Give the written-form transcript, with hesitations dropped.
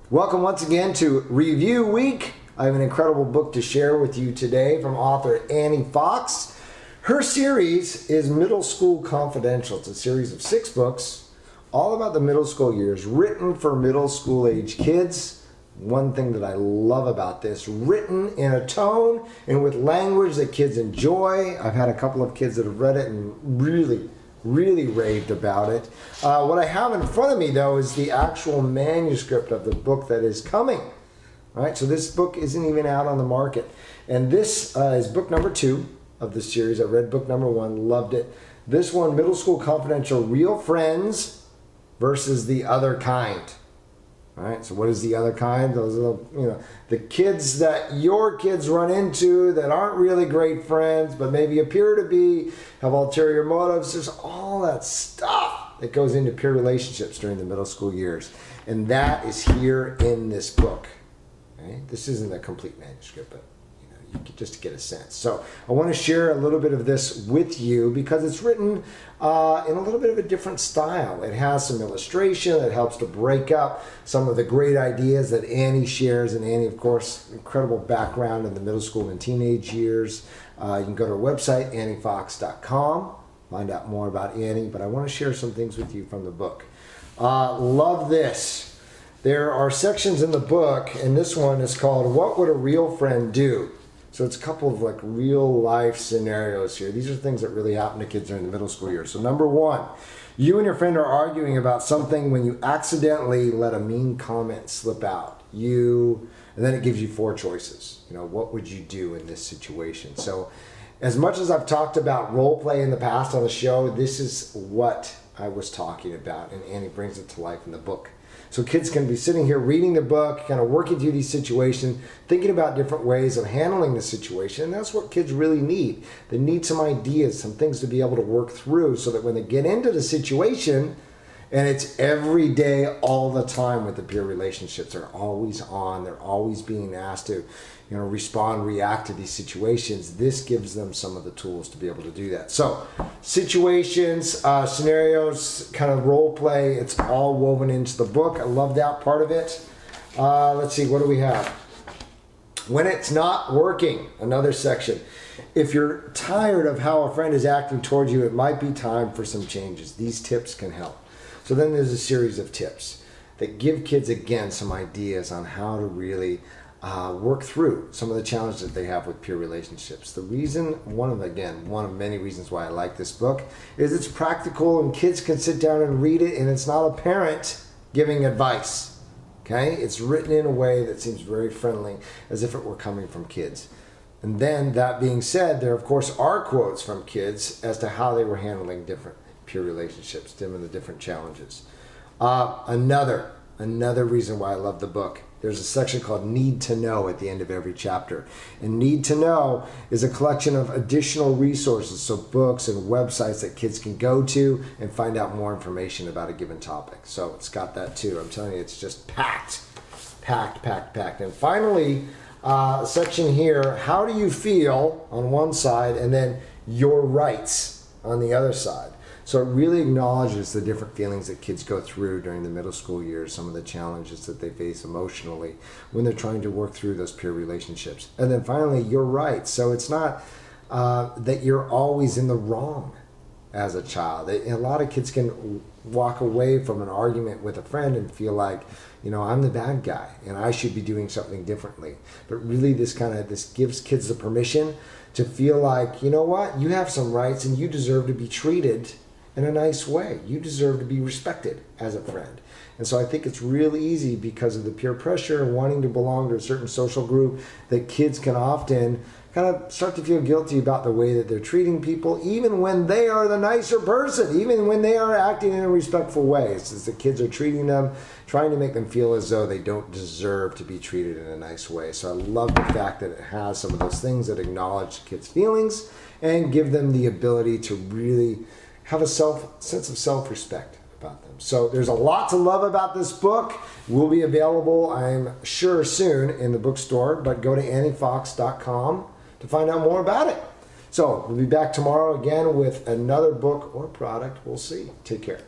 Welcome once again to Review Week. I have an incredible book to share with you today from author Annie Fox. Her series is Middle School Confidential. It's a series of 6 books, all about the middle school years, written for middle school age kids. One thing that I love about this, written in a tone and with language that kids enjoy. I've had a couple of kids that have read it and really raved about it. What I have in front of me, though, is the actual manuscript of the book that is coming. All right, so this book isn't even out on the market. And this is book number 2 of the series. I read book number 1, loved it. This one, Middle School Confidential, Real Friends versus the Other Kind. All right, so what is the other kind? Those are the kids that your kids run into that aren't really great friends, but maybe appear to be, have ulterior motives. There's all that stuff that goes into peer relationships during the middle school years. And that is here in this book. Okay? This isn't a complete manuscript, but just to get a sense. So I want to share a little bit of this with you because it's written in a little bit of a different style. It has some illustration that helps to break up some of the great ideas that Annie shares. And Annie, of course, incredible background in the middle school and teenage years. You can go to her website, anniefox.com, find out more about Annie. But I want to share some things with you from the book. Love this. There are sections in the book, and this one is called What Would a Real Friend Do? So it's a couple of like real life scenarios here. These are things that really happen to kids during the middle school years. So number 1, you and your friend are arguing about something when you accidentally let a mean comment slip out. And then it gives you 4 choices. What would you do in this situation? So as much as I've talked about role play in the past on the show, this is what I was talking about, and Annie brings it to life in the book. So kids can be sitting here reading the book, kind of working through these situations, thinking about different ways of handling the situation. And that's what kids really need. They need some ideas, some things to be able to work through so that when they get into the situation, and it's every day, all the time with the peer relationships, they're always on, they're always being asked to respond, react to these situations. This gives them some of the tools to be able to do that. So situations, scenarios, kind of role play, it's all woven into the book. I love that part of it. Let's see, what do we have? When it's not working, another section. If you're tired of how a friend is acting towards you, it might be time for some changes. These tips can help. So then there's a series of tips that give kids, again, some ideas on how to really work through some of the challenges that they have with peer relationships. The reason, one of many reasons why I like this book is it's practical and kids can sit down and read it, and it's not a parent giving advice. Okay? It's written in a way that seems very friendly, as if it were coming from kids. And then, that being said, there of course are quotes from kids as to how they were handling different peer relationships, given the different challenges. Another reason why I love the book, there's a section called Need to Know at the end of every chapter. And Need to Know is a collection of additional resources, so books and websites that kids can go to and find out more information about a given topic. So it's got that too. I'm telling you, it's just packed. And finally, a section here, how do you feel on one side, and then your rights on the other side. So it really acknowledges the different feelings that kids go through during the middle school years, some of the challenges that they face emotionally when they're trying to work through those peer relationships. And then finally, your rights. So it's not that you're always in the wrong as a child. A lot of kids can walk away from an argument with a friend and feel like, I'm the bad guy and I should be doing something differently. But really this gives kids the permission to feel like, you know what, you have some rights and you deserve to be treated in a nice way. You deserve to be respected as a friend. And so I think it's really easy because of the peer pressure and wanting to belong to a certain social group that kids can often kind of start to feel guilty about the way that they're treating people, even when they are the nicer person, even when they are acting in a respectful way. It's as the kids are treating them, trying to make them feel as though they don't deserve to be treated in a nice way. So I love the fact that it has some of those things that acknowledge kids' feelings and give them the ability to really have a sense of self-respect about them. So there's a lot to love about this book. It will be available, I'm sure, soon in the bookstore, but go to anniefox.com to find out more about it. So we'll be back tomorrow again with another book or product. We'll see. Take care.